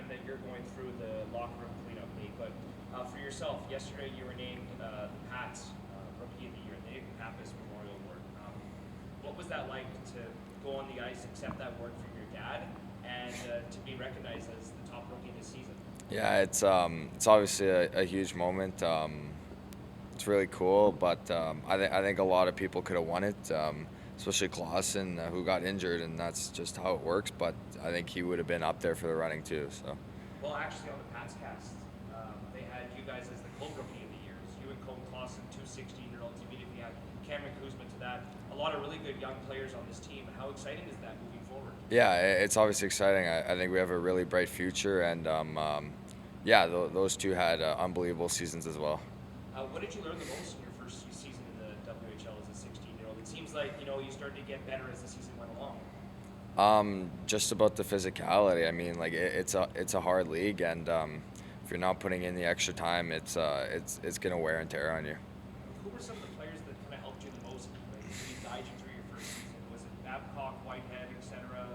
understand that you're going through the locker room cleanup, Nate, but for yourself, yesterday you were named the Pats Rookie of the Year, the Nick Pappas Memorial Award. What was that like to go on the ice, accept that award from your dad, and to be recognized as the top rookie this season? Yeah, it's obviously a huge moment. It's really cool, but I think a lot of people could have won it, especially Clausen, who got injured, and that's just how it works. But I think he would have been up there for the running too. So. Well, actually, on the Pats cast, they had you guys as the co-rookie of the year. You and Colton Clausen, two 16-year-olds. Even if you had Cameron Kuzma to that, a lot of really good young players on this team. How exciting is that moving forward? Yeah, it's obviously exciting. I think we have a really bright future, and yeah, those two had unbelievable seasons as well. What did you learn the most in your first season in the WHL as a 16-year-old? It seems like you started to get better as the season went along. Just about the physicality. I mean, like it's a hard league, and if you're not putting in the extra time, it's gonna wear and tear on you. Who were some of the players that kind of helped you the most, like really guide you through your first season? Was it Babcock, Whitehead, etc.?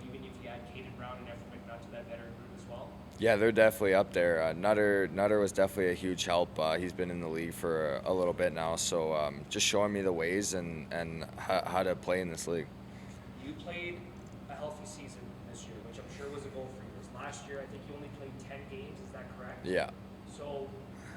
Even if you had Caden Brown and Ephram McNutt to that veteran group as well. Yeah, they're definitely up there. Nutter was definitely a huge help. He's been in the league for a little bit now, so just showing me the ways and how to play in this league. You played a healthy season this year, which I'm sure was a goal for you. Last year, I think you only played 10 games. Is that correct? Yeah. So,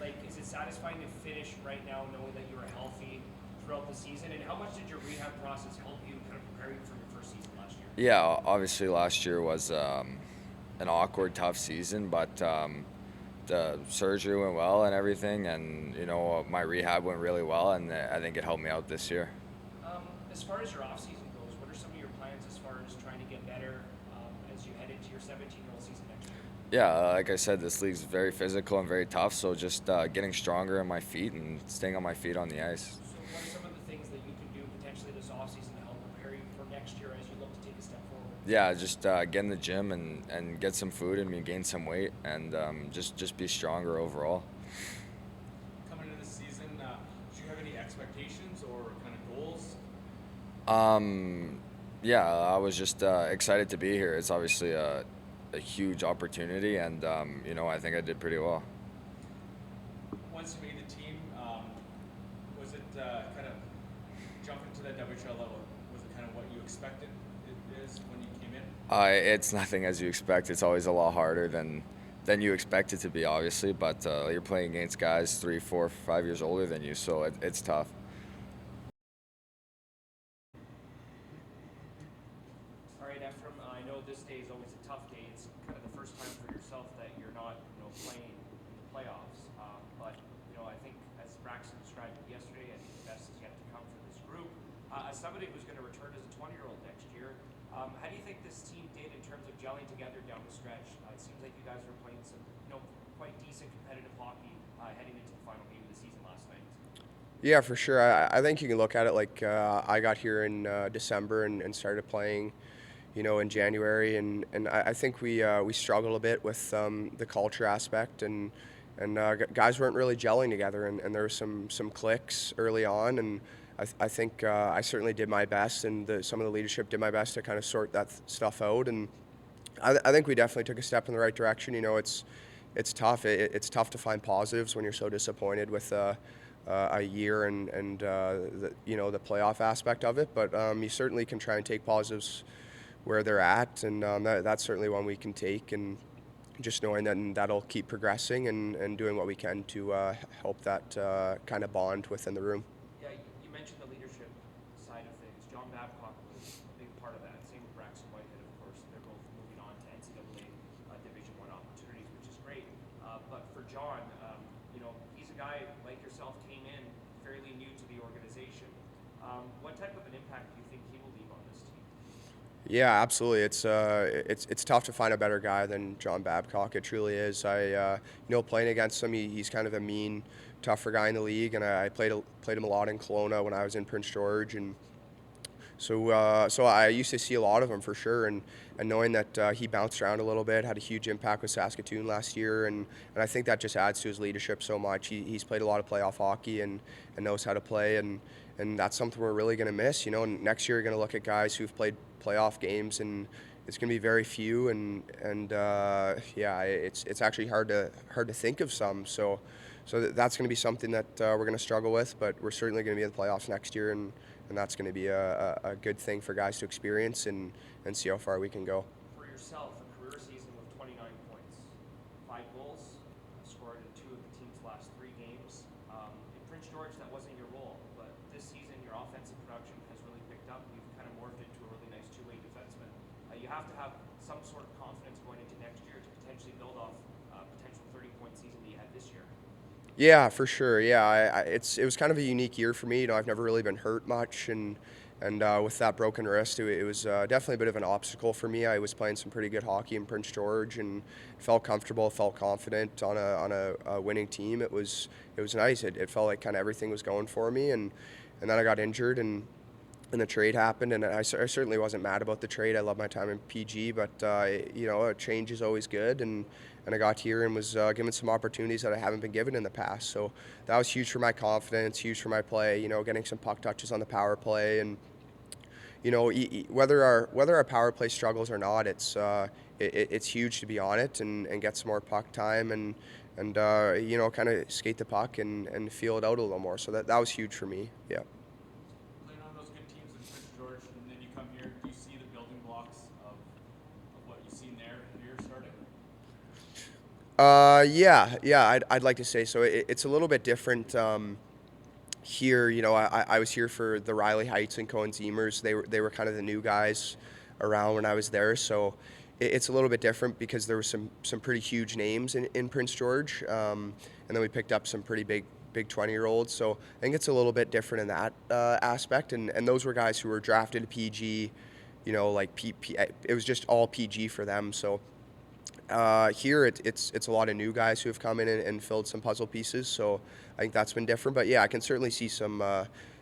is it satisfying to finish right now knowing that you were healthy throughout the season? And how much did your rehab process help you kind of prepare you for your first season last year? Yeah, obviously last year was an awkward, tough season, but the surgery went well and everything, and my rehab went really well, and I think it helped me out this year. As far as your off season goes, what are some of your plans as far as trying to get better as you head into your 17-year-old season next year? Yeah, like I said, this league's very physical and very tough, so just getting stronger on my feet and staying on my feet on the ice. So what are some of the things that you can do potentially this off season to help prepare you for next year as you look to take a step forward? Yeah, just get in the gym and get some food and gain some weight, and just be stronger overall. Coming into this season, do you have any expectations or kind of goals? Yeah, I was just excited to be here. It's obviously a huge opportunity, and I think I did pretty well. Once you made the team, was it kind of jumping to that WHL level? Was it kind of what you expected it is when you came in? It's nothing as you expect. It's always a lot harder than you expect it to be, obviously. But you're playing against guys 3, 4, 5 years older than you, so it's tough. All right, Ephram, I know this day is always a tough day. It's kind of the first time for yourself that you're not, playing in the playoffs. But I think as Braxton described it yesterday, I think the best is yet to come for this group. As somebody who's going to return as a 20-year-old next year, how do you think this team did in terms of gelling together down the stretch? It seems like you guys were playing some, quite decent competitive hockey heading into the final game of the season last night. Yeah, for sure. I think you can look at it like I got here in December and started playing, in January, and I think we struggled a bit with the culture aspect, and guys weren't really gelling together, and there were some clicks early on, and I think I certainly did my best, and some of the leadership did my best to kind of sort that stuff out, and I think we definitely took a step in the right direction. It's tough. It's tough to find positives when you're so disappointed with a year and the playoff aspect of it, but you certainly can try and take positives where they're at, and that's certainly one we can take, and just knowing that that'll keep progressing and doing what we can to help that kind of bond within the room. Yeah, you mentioned the leadership side of things. John Babcock was a big part of that. Same with Braxton Whitehead, of course. They're both moving on to NCAA Division I opportunities, which is great. But for John, he's a guy like yourself, came in fairly new to the organization. What type of an impact do you think he will leave on this team? Yeah, absolutely. It's tough to find a better guy than John Babcock. It truly is. Playing against him, he's kind of a mean, tougher guy in the league, and I played him a lot in Kelowna when I was in Prince George, and so I used to see a lot of him for sure, and knowing that he bounced around a little bit, had a huge impact with Saskatoon last year, and I think that just adds to his leadership so much. He's played a lot of playoff hockey and knows how to play, and that's something we're really going to miss. And next year you're going to look at guys who've played playoff games it's going to be very few, and yeah, it's actually hard to think of some. So that's going to be something that we're going to struggle with, but we're certainly going to be in the playoffs next year, and that's going to be a good thing for guys to experience and see how far we can go. For yourself, a career season with 29 points, 5 goals, scored in 2 of the team's last 3 games. In Prince George, that wasn't your role, but this season your offensive production has really picked up. You've kind of morphed into a really nice two-way defenseman. You have to have some sort of confidence going into next year to potentially build off a potential 30-point season that you had this year. Yeah, for sure. Yeah, it was kind of a unique year for me. I've never really been hurt much, and with that broken wrist, it was definitely a bit of an obstacle for me. I was playing some pretty good hockey in Prince George, and felt comfortable, felt confident on a winning team. It was nice. It felt like kind of everything was going for me, and then I got injured, and the trade happened, and I certainly wasn't mad about the trade. I love my time in PG, but a change is always good, and I got here and was given some opportunities that I haven't been given in the past. So that was huge for my confidence, huge for my play. Getting some puck touches on the power play, and whether our power play struggles or not, it's huge to be on it and get some more puck time and kind of skate the puck and feel it out a little more. So that was huge for me. Yeah. Playing on those good teams in Prince George, and then you come here, do you see the building blocks of what you've seen there here starting? Yeah, I'd like to say so. It's a little bit different here. I was here for the Riley Heights and Cohen Zemers. They were kind of the new guys around when I was there, so it's a little bit different because there were some pretty huge names in Prince George, and then we picked up some pretty big 20-year-olds. So I think it's a little bit different in that aspect, and those were guys who were drafted to PG. It was just all PG for them. So here it's a lot of new guys who have come in and filled some puzzle pieces. So I think that's been different. But yeah, I can certainly see some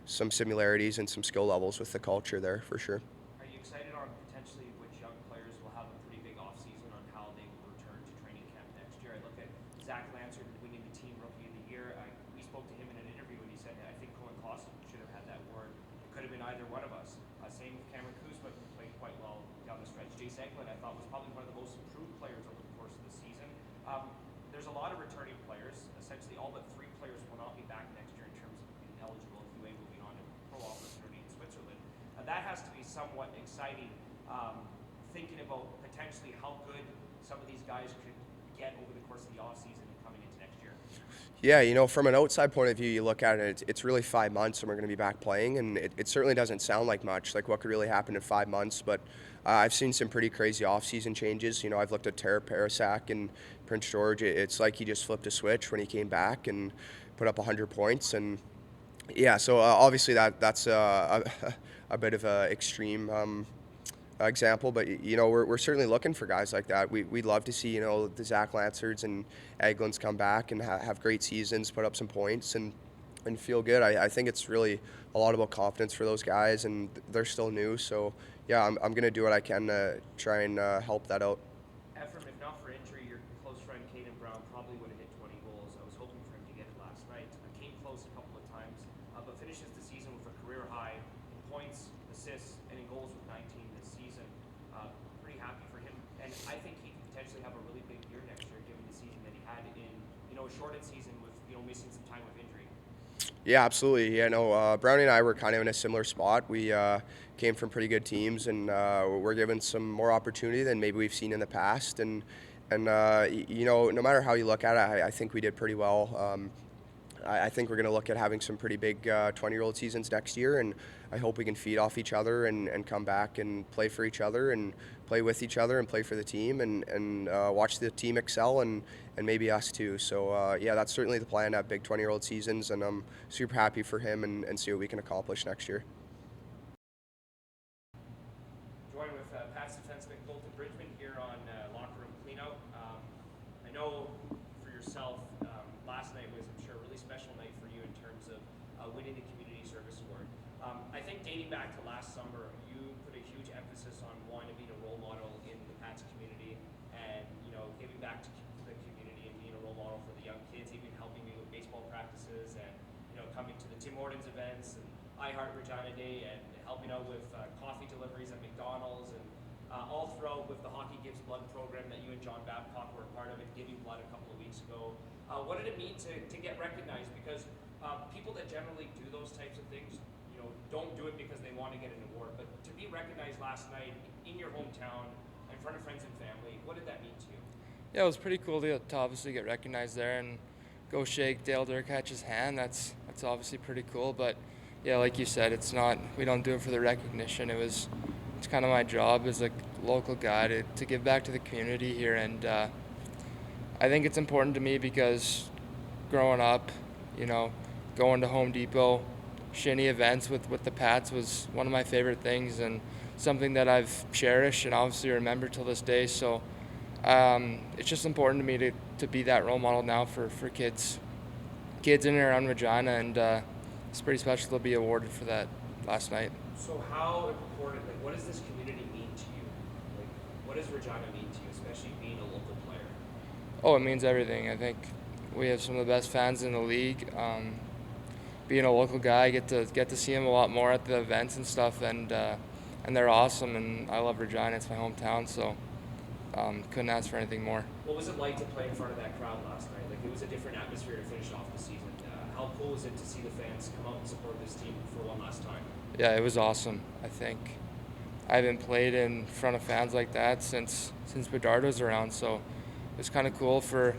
similarities and some skill levels with the culture there for sure. Are you excited on potentially which young players will have a pretty big offseason on how they will return to training camp next year? I look at Zack Lansard winning the team Rookie of the Year. We spoke to him in an interview and he said, I think Colin Clausen should have had that award. It could have been either one of us. Same with Cameron Kuzma, who played quite well down the stretch. Jace Eklund, I thought, was probably one of the most improved players over the course of the season. There's a lot of returning players. Essentially, all but 3 players will not be back next year in terms of being eligible if UA moving on to pro opportunity in Switzerland. That has to be somewhat exciting, thinking about potentially how good some of these guys could get over the course of the offseason and coming into next year. Yeah, from an outside point of view, you look at it, it's really 5 months and we're going to be back playing, and it certainly doesn't sound like much, like what could really happen in 5 months, but I've seen some pretty crazy off-season changes. I've looked at Tara Parasak in Prince George. It's like he just flipped a switch when he came back and put up 100 points, and yeah, so obviously that's a bit of an extreme example, but we're certainly looking for guys like that. We'd love to see the Zack Lansards and Eglunds come back and have great seasons, put up some points and feel good. I think it's really a lot about confidence for those guys, and they're still new. So yeah, I'm gonna do what I can to try and help that out. Ephram McNutt, for injury, your close friend Caden Brown probably would have hit 20 goals. I was hoping for him to get it last night. Came close a couple of times, but finishes the season with a career high in points, assists, and in goals with 19 this season. Pretty happy for him, and I think he could potentially have a really big year next year, given the season that he had in a shortened season with missing some time with injury. Yeah, absolutely. Yeah, no, Brownie and I were kind of in a similar spot. We came from pretty good teams, and we're given some more opportunity than maybe we've seen in the past. And no matter how you look at it, I think we did pretty well. I think we're going to look at having some pretty big 20-year-old seasons next year, and I hope we can feed off each other and come back and play for each other and play with each other and play for the team and watch the team excel and maybe us too. So yeah, that's certainly the plan, to have big 20-year-old seasons, and I'm super happy for him and see what we can accomplish next year. Joined with past defenseman Kolten Bridgeman here on Locker Room Cleanout. I know for yourself, last night was, I'm sure, a really special night for you in terms of winning the Community Service Award. I think dating back to last summer, you put a huge emphasis on wanting to be a role model in the Pats community and, giving back to the community and being a role model for the young kids, even helping me with baseball practices and, coming to the Tim Hortons events and I Heart Regina Day and helping out with coffee deliveries at McDonald's and all throughout with the Hockey Gives Blood program that you and John Babcock were a part of, and giving blood a couple of weeks ago. What did it mean to get recognized? Because people that generally do those types of things, don't do it because they want to get an award, but to be recognized last night in your hometown, in front of friends and family, what did that mean to you? Yeah, it was pretty cool to obviously get recognized there and go shake Dale Durkach's hand. That's obviously pretty cool. But yeah, like you said, we don't do it for the recognition. It's kind of my job as a local guy to give back to the community here, and I think it's important to me because growing up, going to Home Depot, shinny events with the Pats was one of my favorite things and something that I've cherished and obviously remember till this day. So it's just important to me to be that role model now for kids in and around Regina, and it's pretty special to be awarded for that last night. So how important, what does this community mean to you? What does Regina mean to you, especially being a local player? Oh, it means everything. I think we have some of the best fans in the league. Being a local guy, I get to see them a lot more at the events and stuff, and they're awesome, and I love Regina. It's my hometown, so couldn't ask for anything more. What was it like to play in front of that crowd last night? It was a different atmosphere to finish off the season. How cool is it to see the fans come out and support this team for one last time? Yeah, it was awesome. I think I haven't played in front of fans like that since Bedard was around, so it's kind of cool for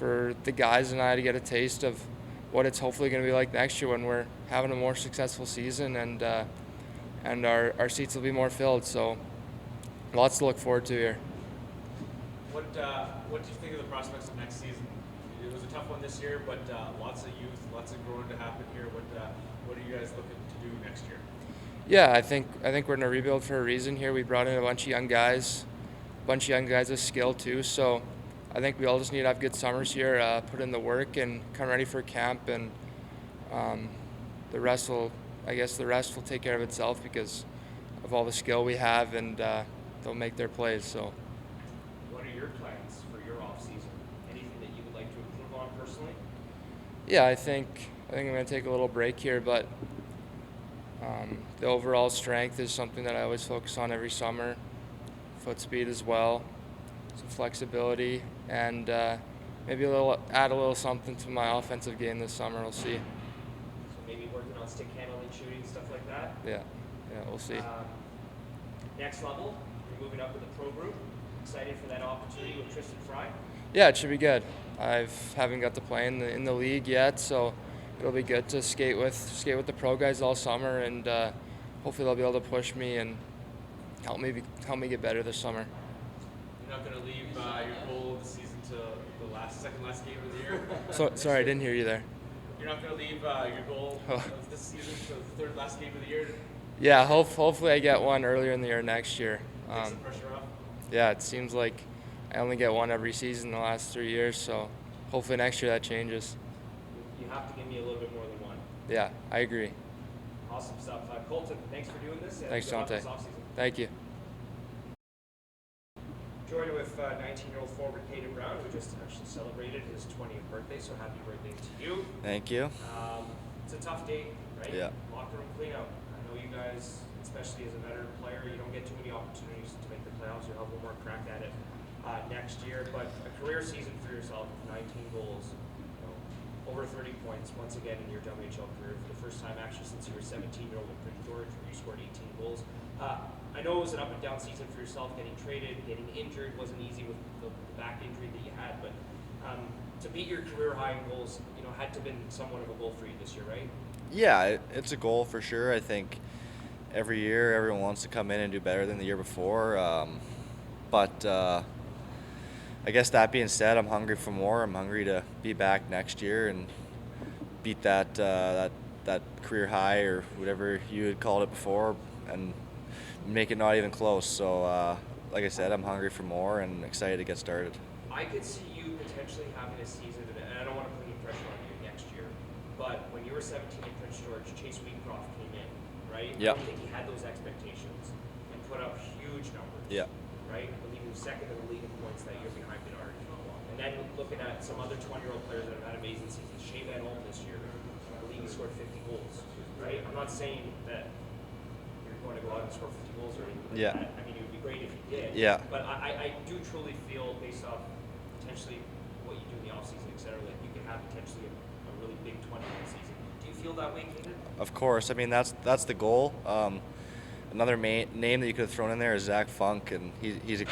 the guys and I to get a taste of what it's hopefully going to be like next year when we're having a more successful season, and our seats will be more filled. So lots to look forward to here. What do you think of the prospects of next season? It was a tough one this year, but lots of youth, lots of growing to happen here. What are you guys looking to do next year? Yeah, I think we're in a rebuild for a reason here. We brought in a bunch of young guys with skill too. So I think we all just need to have good summers here, put in the work, and come ready for camp. And the rest will take care of itself because of all the skill we have, and they'll make their plays. So. What are your plans for your off season? Anything that you would like to improve on personally? Yeah, I think I'm going to take a little break here, but the overall strength is something that I always focus on every summer. Foot speed as well, some flexibility, and maybe add a little something to my offensive game this summer. We'll see. So maybe working on stick handling, shooting, stuff like that? Yeah, we'll see. Next level, you're moving up in the pro group. Excited for that opportunity with Tristan Fry? Yeah, it should be good. I haven't got to play in the league yet, so it'll be good to skate with the pro guys all summer, and hopefully they'll be able to push me and help me get better this summer. You're not going to leave your goal of the season to the second last game of the year? So sorry, I didn't hear you there. You're not going to leave your goal of this season to the third last game of the year? Yeah, hopefully I get one earlier in the year next year. Take some pressure off? Yeah, it seems like I only get one every season the last 3 years, so hopefully next year that changes. You have to give me a little bit more than one. Yeah, I agree. Awesome stuff. Kolten, thanks for doing this. Thanks, Dante. Thank you. Joined with 19-year-old forward Caden Brown, who just actually celebrated his 20th birthday, so happy birthday to you. Thank you. It's a tough day, right? Yeah. Locker room cleanup. I know you guys, especially as a veteran player, you don't get too many opportunities to make the playoffs. You'll have one more crack at it next year, but a career season for yourself, 19 goals, over 30 points once again in your WHL career for the first time actually since you were 17-year-old with Prince George, where you scored 18 goals. I know it was an up and down season for yourself, getting traded, getting injured wasn't easy with the back injury that you had, but to beat your career high in goals, had to have been somewhat of a goal for you this year, right? Yeah, it's a goal for sure. I think every year everyone wants to come in and do better than the year before, but I guess that being said, I'm hungry for more. I'm hungry to be back next year and beat that career high or whatever you had called it before, and make it not even close. So, like I said, I'm hungry for more and excited to get started. I could see you potentially having a season, and I don't want to put any pressure on you next year, but when you were 17 in Prince George, Chase Wheatcroft came in, right? Yep. I don't think he had those expectations and put up huge numbers. Yeah. Right? I believe he was second in the league in points that year behind Bedard. And then looking at some other 20-year-old players that have had amazing seasons, Shea Van Olm this year, I believe he scored 50 goals. Right? I'm not saying that you're going to go out and score 50 goals or anything like Yeah. that. I mean, it would be be great if you did. Yeah. But I do truly feel, based off potentially what you do in the offseason, et cetera, like you can have potentially a really big 20-win season. Do you feel that way, Caden? Of course. I mean, that's the goal. Another name that you could have thrown in there is Zach Funk, and he's a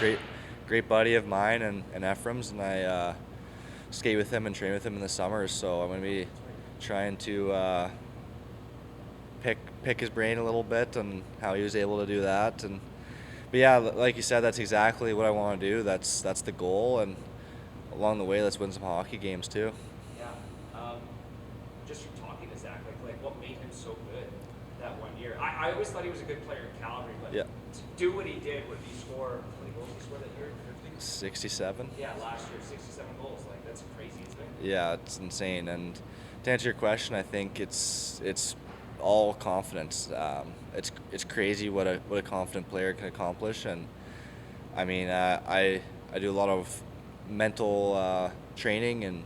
great buddy of mine and Ephram's, and I skate with him and train with him in the summers. So I'm going to be trying to pick his brain a little bit on how he was able to do that. But yeah, like you said, that's exactly what I want to do. That's the goal, and along the way, let's win some hockey games too. Yeah. Just from talking to Zach, like what made him so good that 1 year? I always thought he was a good player in Calgary, but Yeah. to do what he did, would he score? How many goals did he score that year? 50? 67. Yeah, last year, 67 goals. Like that's crazy, isn't it? Yeah, it's insane. And to answer your question, I think it's all confidence. It's crazy what a confident player can accomplish, and I mean I do a lot of mental training and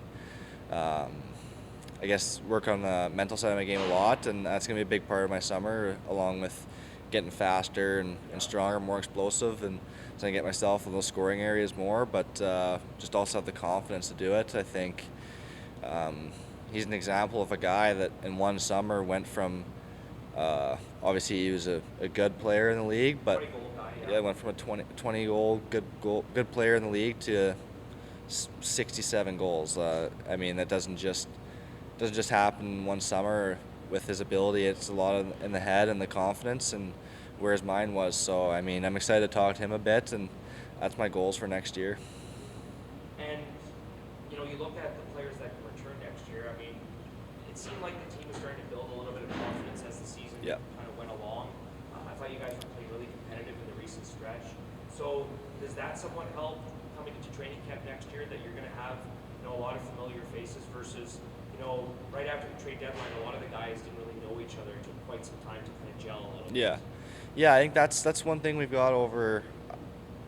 I guess work on the mental side of my game a lot, and that's gonna be a big part of my summer, along with getting faster and stronger, more explosive, and so I get myself in those scoring areas more, but just also have the confidence to do it. I think he's an example of a guy that in one summer went from obviously he was a good player in the league, but 20 goal guy, yeah, went from a 20 goal good player in the league to 67 goals. I mean, that doesn't just happen one summer with his ability. It's a lot in the head and the confidence and where his mind was. So I mean, I'm excited to talk to him a bit, and that's my goals for next year. And you know, you look at the players that can return next year. I mean, it seemed like the team was starting to build a little bit of confidence as the season kind of went along. I thought you guys were playing really competitive in the recent stretch. So does that somewhat help coming into training camp next year, that you're going to have, you know, a lot of familiar faces versus, you know, right after the trade deadline, a lot of the guys didn't really know each other. It took quite some time to kind of gel a little bit. Yeah, I think that's one thing we've got over,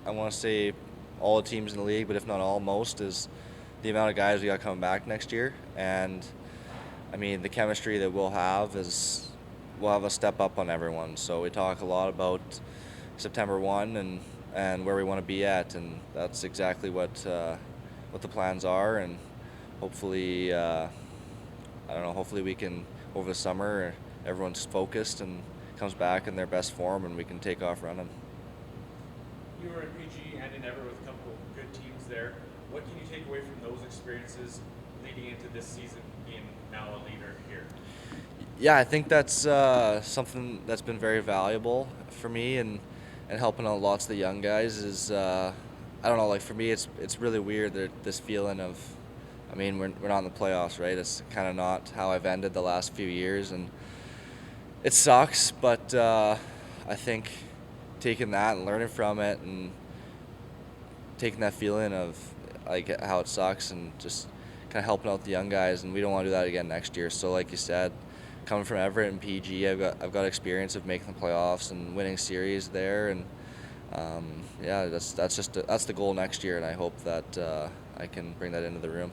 I want to say, all the teams in the league, but if not all, most, is the amount of guys we got coming back next year. And I mean, the chemistry that we'll have a step up on everyone. So we talk a lot about September 1 and where we want to be at, and that's exactly what the plans are. And hopefully, I don't know, hopefully we can, over the summer, everyone's focused and comes back in their best form, and we can take off running. You were in PG and in Everett with a couple of good teams there. What can you take away from those experiences leading into this season, being now a leader here? Yeah, I think that's something that's been very valuable for me, and helping out lots of the young guys is, I don't know, like for me it's really weird, this feeling of, I mean, we're not in the playoffs, right? It's kind of not how I've ended the last few years, and it sucks, but I think taking that and learning from it and taking that feeling of like how it sucks and just kind of helping out the young guys, and we don't want to do that again next year. So like you said, coming from Everett and PG, I've got experience of making the playoffs and winning series there, and yeah, that's the goal next year, and I hope that I can bring that into the room.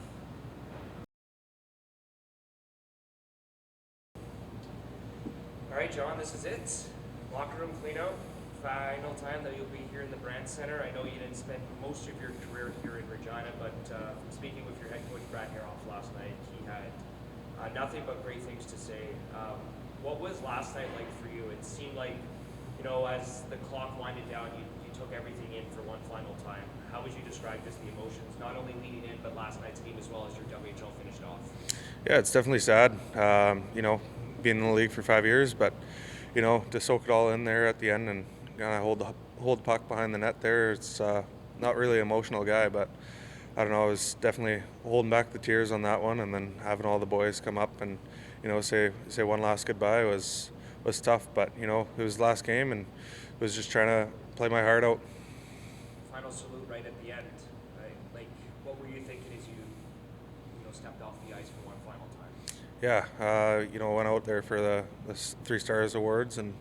All right, John, this is it. Locker room cleanout. Final time that you'll be here in the Brand Center. I know you didn't spend most of your career here in Regina, but from speaking with your head coach Brad Haroff last night, he had nothing but great things to say. What was last night like for you? It seemed like, you know, as the clock winded down, you took everything in for one final time. How would you describe just the emotions, not only leading in, but last night's game as well as your WHL finished off? Yeah, it's definitely sad. You know, being in the league for 5 years, but you know, to soak it all in there at the end and hold the puck behind the net there. It's not really an emotional guy, but I don't know. I was definitely holding back the tears on that one, and then having all the boys come up and say one last goodbye was tough. But you know, it was the last game, and it was just trying to play my heart out. Final salute right at the end. Right? Like, what were you thinking as you stepped off the ice for one final time? Yeah, went out there for the 3 Stars Awards, and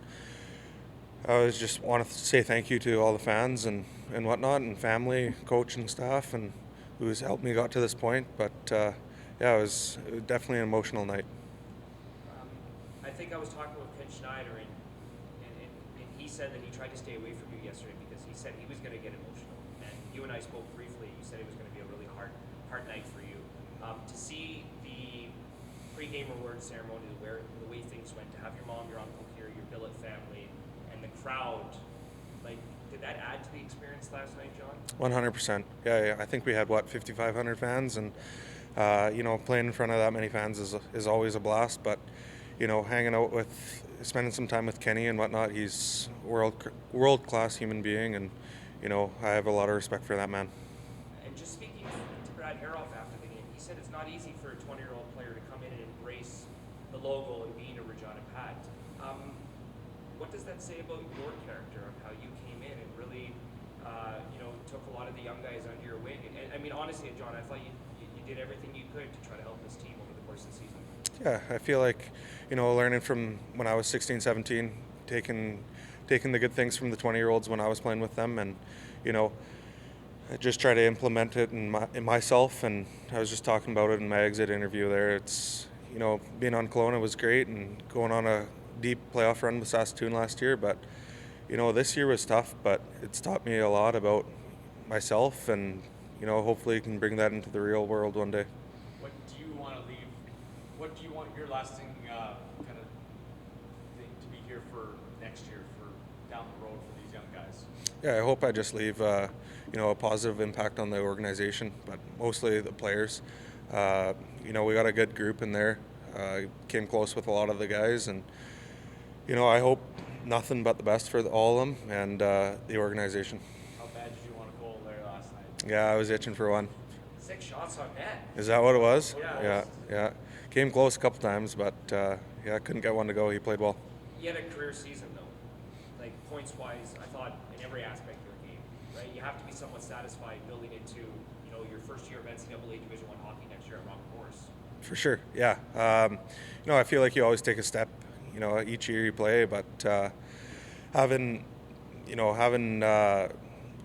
I was just want to say thank you to all the fans and whatnot, and family, coach, and staff, and who's helped me got to this point. But yeah, it was definitely an emotional night. I think I was talking with Ken Schneider, and he said that he tried to stay away from you yesterday because he said he was going to get emotional. And you and I spoke briefly. You said it was going to be a really hard night for you. To see the pre-game award ceremony, where the way things went, to have your mom, your uncle here, your billet family, and the crowd, like, did that add to the experience last night, John? 100%. Yeah, I think we had 5,500 fans, and playing in front of that many fans is always a blast. But hanging out spending some time with Kenny and whatnot, he's world class human being, and I have a lot of respect for that man. And just speaking to Brad Haroff after the game, he said it's not easy for a 20-year-old player to come in and embrace the logo and being a Regina Pat. What does that say about your character, of how you came in and really, took a lot of the young guys under your wing? And I mean, honestly, John, I thought you did everything you could to try to help this team over the course of the season. Yeah, I feel like, learning from when I was 16, 17, taking the good things from the 20-year-olds when I was playing with them, and, I just try to implement it in myself. And I was just talking about it in my exit interview there. It's, being on Kelowna was great, and going on a deep playoff run with Saskatoon last year. But, this year was tough, but it's taught me a lot about myself, and, hopefully you can bring that into the real world one day. What do you want to leave? What do you want your lasting kind of thing to be here for next year, for down the road for these young guys? Yeah, I hope I just leave, a positive impact on the organization, but mostly the players. We got a good group in there. Came close with a lot of the guys, and I hope nothing but the best for all of them and the organization. How bad did you want a goal there last night? Yeah, I was itching for one. 6 shots on net. Is that what it was? Yeah. Yeah. Came close a couple times, but couldn't get one to go. He played well. You had a career season, though. Like, points-wise, I thought in every aspect of your game, right? You have to be somewhat satisfied building into, your first year of NCAA Division I hockey next year at Rock Forest. For sure, yeah. I feel like you always take a step, each year you play, but having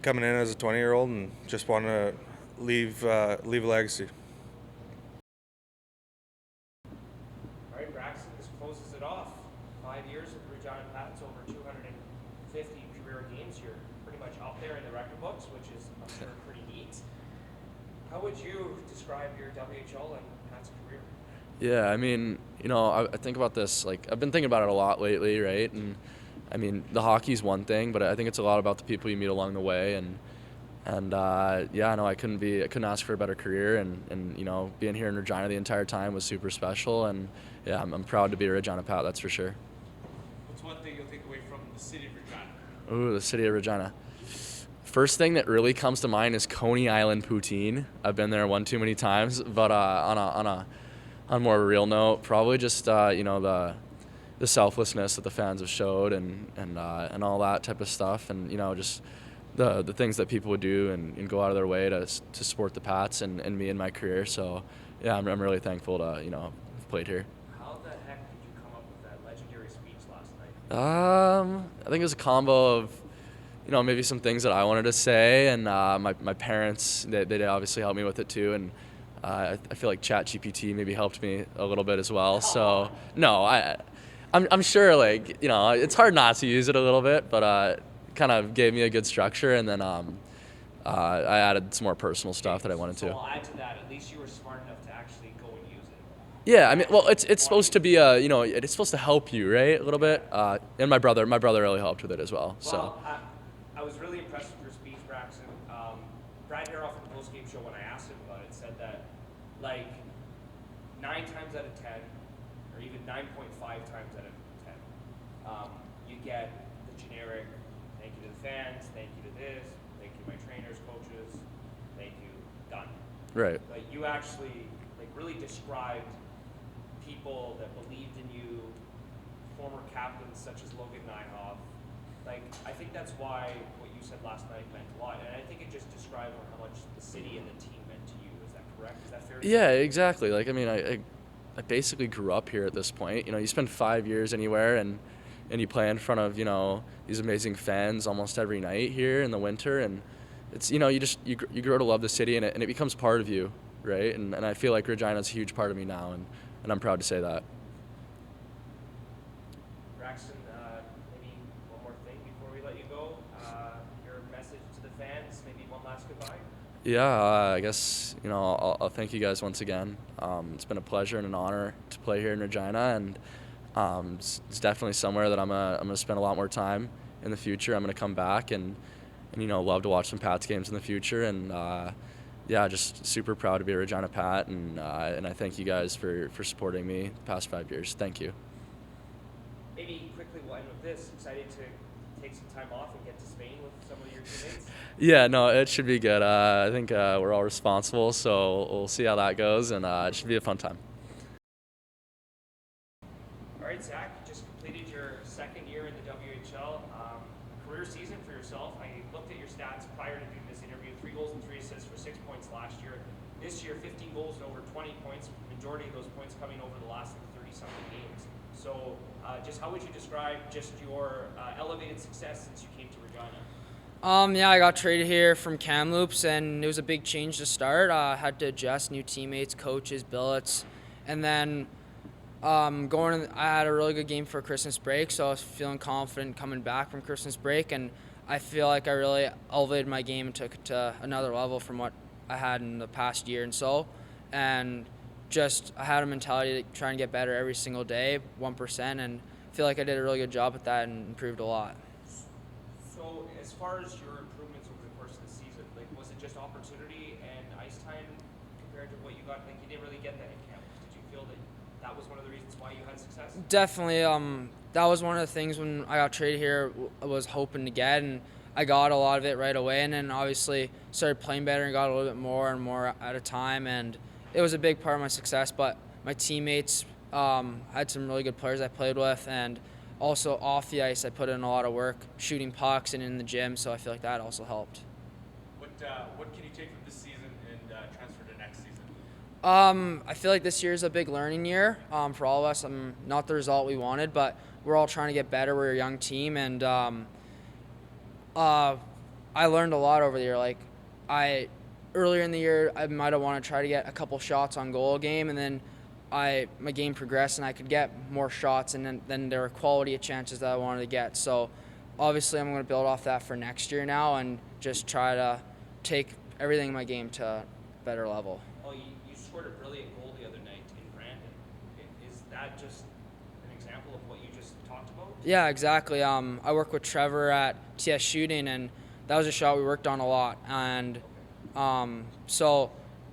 coming in as a 20-year-old and just want to leave a legacy. All right, Braxton, this closes it off. 5 years with the Regina Pats, over 250 career games. You're pretty much up there in the record books, which is, I'm sure, pretty neat. How would you describe your WHL and Pat's career? Yeah, I mean, I think about this, like, I've been thinking about it a lot lately, right? And I mean, the hockey's one thing, but I think it's a lot about the people you meet along the way. And I couldn't ask for a better career. And being here in Regina the entire time was super special. And yeah, I'm proud to be a Regina Pat, that's for sure. What's one thing you'll take away from the city of Regina? Ooh, the city of Regina. First thing that really comes to mind is Coney Island poutine. I've been there one too many times, but on more of a real note, probably just the selflessness that the fans have showed and all that type of stuff, and just the things that people would do and go out of their way to support the Pats and me in my career. So yeah, I'm really thankful to have played here. How the heck did you come up with that legendary speech last night? I think it was a combo of maybe some things that I wanted to say, and my parents, they obviously helped me with it too, and I feel like ChatGPT maybe helped me a little bit as well. So no, I'm sure, like, it's hard not to use it a little bit, but kind of gave me a good structure, and then I added some more personal stuff that I wanted to. So I'll add to that. At least you were smart enough to actually go and use it. Yeah, I mean, well, it's supposed to be it's supposed to help you, right, a little bit. And my brother really helped with it as well. So. I was really impressed with your speech, Braxton. Brad Haroff in the post-game show, when I asked him about it, said that, like, 9 times out of 10, or even 9.5 times out of 10, you get the generic, thank you to the fans, thank you to this, thank you to my trainers, coaches, thank you, done. Right. Like, you actually, like, really described people that believed in you, former captains such as Logan Nyhoff. Like, I think that's why what you said last night meant a lot, and I think it just described how much the city and the team meant to you. Is that correct? Is that fair? Yeah, exactly. Like, I mean, I basically grew up here at this point. You spend 5 years anywhere, and you play in front of these amazing fans almost every night here in the winter, and it's you grow to love the city, and it becomes part of you, right? And I feel like Regina's a huge part of me now, and I'm proud to say that. Braxton, maybe one more thing Yeah, I guess, I'll thank you guys once again. It's been a pleasure and an honor to play here in Regina, and it's definitely somewhere that I'm gonna spend a lot more time in the future. I'm gonna come back and love to watch some Pats games in the future, and yeah, just super proud to be a Regina Pat, and I thank you guys for supporting me the past 5 years. Thank you. Maybe quickly we'll end with this. Excited to take some time off and get to Spain with some of your teammates? Yeah, no, it should be good. I think we're all responsible, so we'll see how that goes, and it should be a fun time. All right, Zach, you just completed your second year in the WHL. Career season for yourself. I looked at your stats prior to doing this interview. 3 goals and 3 assists for 6 points last year. This year, 15 goals and over 20 points. Majority of those points coming over the last 30-something games. So just how would you describe just your elevated success since you came to Regina? Yeah, I got traded here from Kamloops, and it was a big change to start. I had to adjust, new teammates, coaches, billets, and then I had a really good game for Christmas break, so I was feeling confident coming back from Christmas break, and I feel like I really elevated my game and took it to another level from what I had in the past year and so. And I had a mentality to try and get better every single day, 1%, and I feel like I did a really good job at that and improved a lot. So as far as your improvements over the course of the season, was it just opportunity and ice time compared to what you got? You didn't really get that in camp. Did you feel that was one of the reasons why you had success? Definitely. That was one of the things when I got traded here I was hoping to get, and I got a lot of it right away, and then obviously started playing better and got a little bit more and more at a time, and it was a big part of my success. But my teammates had some really good players I played with, and also off the ice I put in a lot of work shooting pucks and in the gym, so I feel like that also helped. What can you take from this season and transfer to next season? I feel like this year is a big learning year for all of us. Not the result we wanted, but we're all trying to get better. We're a young team, and I learned a lot over the year. Earlier in the year, I might have wanted to try to get a couple shots on goal a game, and then my game progressed, and I could get more shots, and then there were quality of chances that I wanted to get. So obviously I'm going to build off that for next year now and just try to take everything in my game to a better level. Oh, you scored a brilliant goal the other night in Brandon. Is that just an example of what you just talked about? Yeah, exactly. I work with Trevor at TS Shooting, and that was a shot we worked on a lot. And so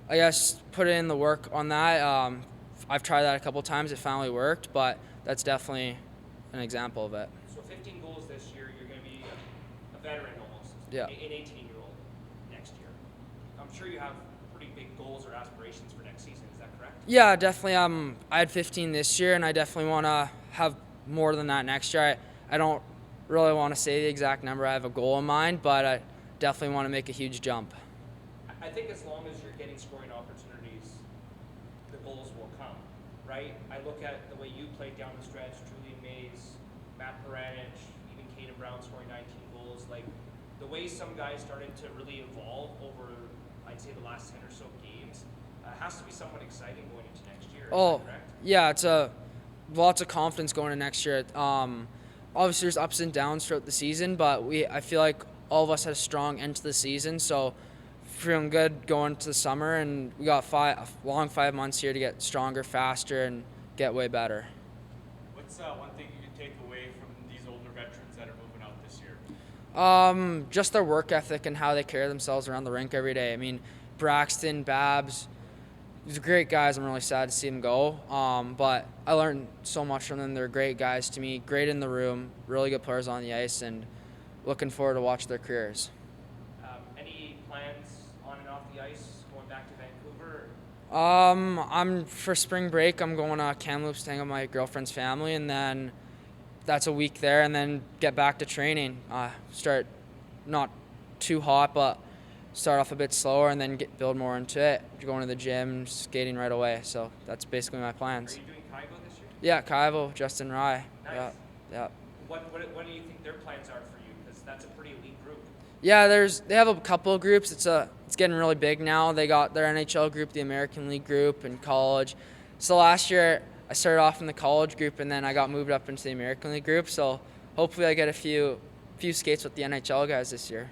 I guess put in the work on that. I've tried that a couple times. It finally worked, but that's definitely an example of it. So 15 goals this year, you're going to be a veteran almost. Yeah. An 18-year-old next year. I'm sure you have pretty big goals or aspirations for next season. Is that correct? Yeah, definitely. I had 15 this year, and I definitely want to have more than that next year. I don't really want to say the exact number. I have a goal in mind, but I definitely want to make a huge jump. I think as long as you're getting scoring opportunities, the goals will come, right? I look at the way you played down the stretch, Julian Mays, Matt Peranich, even Caden Brown scoring 19 goals. The way some guys started to really evolve over, I'd say, the last 10 or so games, has to be somewhat exciting going into next year. Is that correct? Yeah, it's lots of confidence going into next year. Obviously, there's ups and downs throughout the season, but I feel like all of us had a strong end to the season, so feeling good going to the summer, and we got a long 5 months here to get stronger, faster, and get way better. What's one thing you can take away from these older veterans that are moving out this year? Just their work ethic and how they carry themselves around the rink every day. I mean, Braxton, Babs, these are great guys. I'm really sad to see them go, but I learned so much from them. They're great guys to me, great in the room, really good players on the ice, and looking forward to watch their careers. Any plans on and off the ice going back to Vancouver? I'm for spring break. I'm going to Kamloops to hang with my girlfriend's family, and then that's a week there, and then get back to training. Start not too hot, but start off a bit slower, and then build more into it. Going to the gym, skating right away. So that's basically my plans. Are you doing Kaivo this year? Yeah, Kaivo, Justin Rye. Nice. Yeah. What do you think their plans are for you? Because that's a pretty elite group. Yeah, they have a couple of groups. It's getting really big now. They got their NHL group, the American League group, and college. So last year I started off in the college group, and then I got moved up into the American League group. So hopefully I get a few skates with the NHL guys this year.